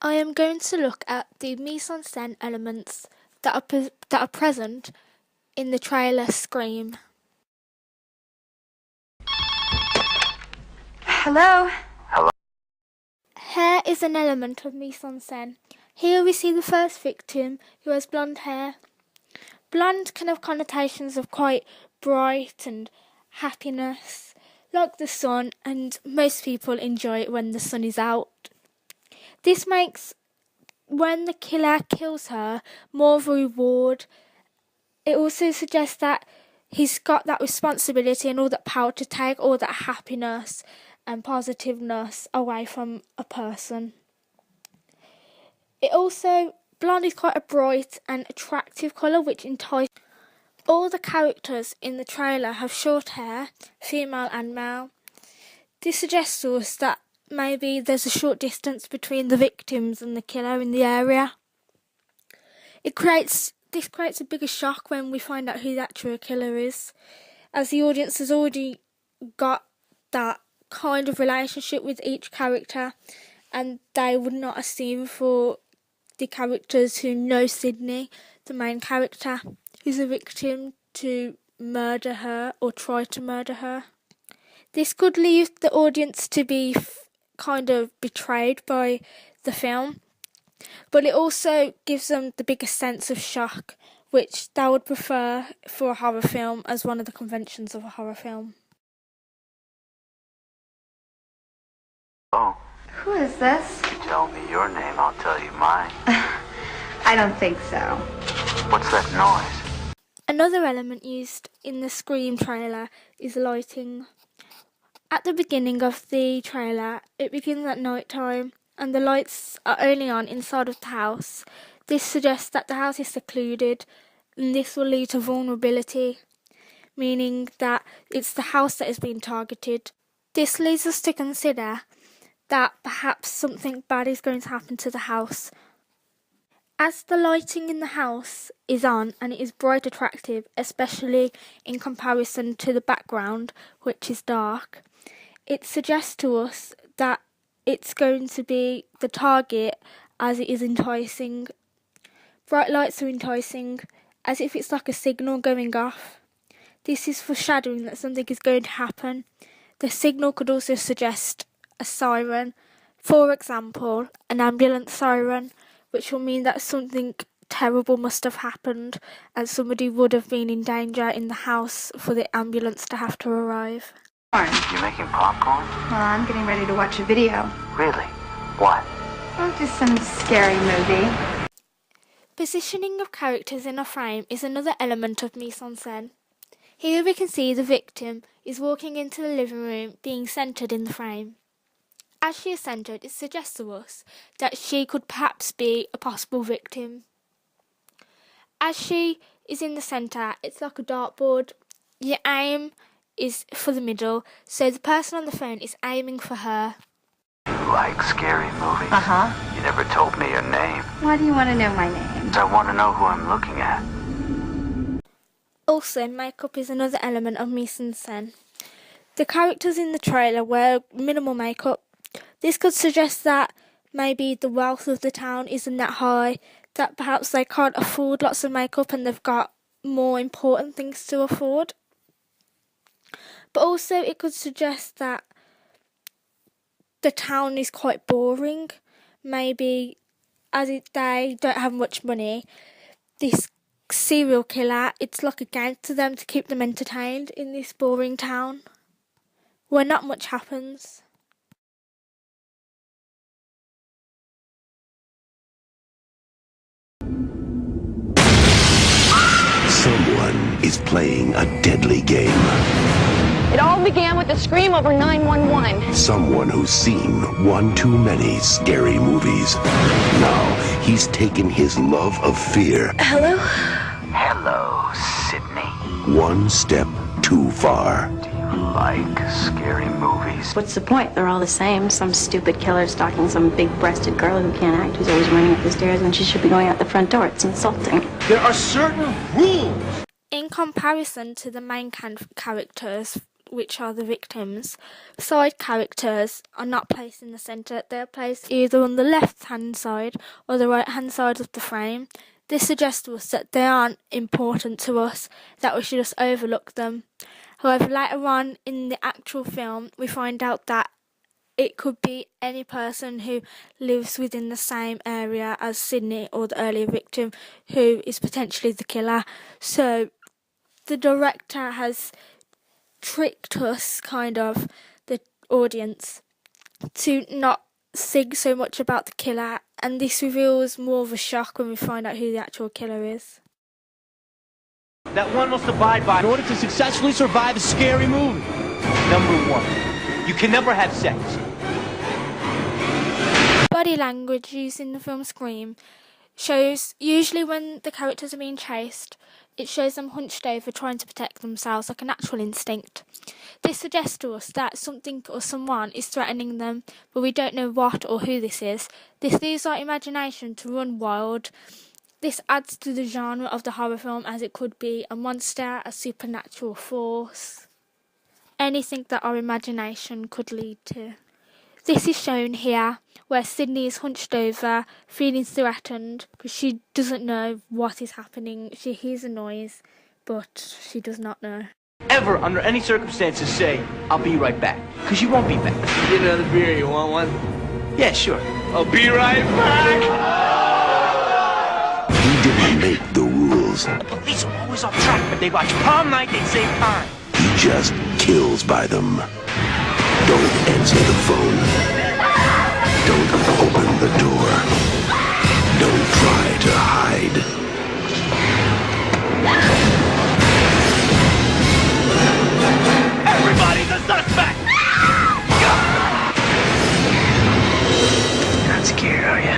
I am going to look at the mise-en-scène elements that are present in the trailer Scream. Hello? Hair is an element of mise-en-scène. Here we see the first victim, who has blonde hair. Blonde can have connotations of quite bright and happiness, like the sun, and most people enjoy it when the sun is out. This makes, when the killer kills her, more of a reward. It also suggests that he's got that responsibility and all that power to take all that happiness and positiveness away from a person. Blonde is quite a bright and attractive colour which entices. All the characters in the trailer have short hair, female and male. This suggests to us that maybe there's a short distance between the victims and the killer in the area. This creates a bigger shock when we find out who the actual killer is, as the audience has already got that kind of relationship with each character, and they would not assume for the characters who know Sydney, the main character, who's a victim, to murder her or try to murder her. This could leave the audience to be kind of betrayed by the film, but it also gives them the biggest sense of shock, which they would prefer for a horror film as one of the conventions of a horror film. Oh. Who is this? If you tell me your name, I'll tell you mine. I don't think so. What's that noise? Another element used in the Scream trailer is lighting. At the beginning of the trailer, it begins at night time and the lights are only on inside of the house. This suggests that the house is secluded, and this will lead to vulnerability, meaning that it's the house that is being targeted. This leads us to consider that perhaps something bad is going to happen to the house. As the lighting in the house is on and it is bright attractive, especially in comparison to the background, which is dark, it suggests to us that it's going to be the target, as it is enticing. Bright lights are enticing, as if it's like a signal going off. This is foreshadowing that something is going to happen. The signal could also suggest a siren, for example, an ambulance siren, which will mean that something terrible must have happened and somebody would have been in danger in the house for the ambulance to have to arrive. You making popcorn? Well, I'm getting ready to watch a video. Really? What? Oh, just some scary movie. Positioning of characters in a frame is another element of mise-en-scène. Here we can see the victim is walking into the living room, being centred in the frame. As she is centred, it suggests to us that she could perhaps be a possible victim. As she is in the centre, it's like a dartboard. Your aim is for the middle, so the person on the phone is aiming for her. You like scary movies? Uh-huh. You never told me your name. Why do you want to know my name? I want to know who I'm looking at. Also, makeup is another element of mise-en-scène. The characters in the trailer wear minimal makeup. This could suggest that maybe the wealth of the town isn't that high, that perhaps they can't afford lots of makeup and they've got more important things to afford. But also it could suggest that the town is quite boring. Maybe they don't have much money, this serial killer, it's like a game to them to keep them entertained in this boring town where not much happens. Someone is playing a deadly game. It all began with a scream over 911. Someone who's seen one too many scary movies. Now he's taken his love of fear Hello? Hello, Sydney. one step too far. Do you like scary movies? What's the point? They're all the same. Some stupid killer stalking some big-breasted girl who can't act, who's always running up the stairs when she should be going out the front door. It's insulting. There are certain rules. In comparison to the main characters, which are the victims. Side characters are not placed in the centre, they're placed either on the left-hand side or the right-hand side of the frame. This suggests to us that they aren't important to us, that we should just overlook them. However, later on in the actual film, we find out that it could be any person who lives within the same area as Sydney or the earlier victim who is potentially the killer. So the director has tricked us, kind of, the audience, to not think so much about the killer, and this reveals more of a shock when we find out who the actual killer is. That one must abide by in order to successfully survive a scary movie. Number 1, you can never have sex. Body language used in the film Scream shows, usually when the characters are being chased, it shows them hunched over trying to protect themselves like a natural instinct. This suggests to us that something or someone is threatening them, but we don't know what or who this is. This leaves our imagination to run wild. This adds to the genre of the horror film, as it could be a monster, a supernatural force, anything that our imagination could lead to. This is shown here, where Sydney is hunched over, feeling threatened, because she doesn't know what is happening. She hears a noise, but she does not know. Ever, under any circumstances, say, "I'll be right back," because you won't be back. Get another beer, you want one? Yeah, sure. I'll be right back! He didn't make the rules. The police are always off track, but they watch prom night, they save time. He just kills by them. Don't answer the phone. Don't open the door. Don't try to hide. Everybody's a suspect! You're not scared, are you?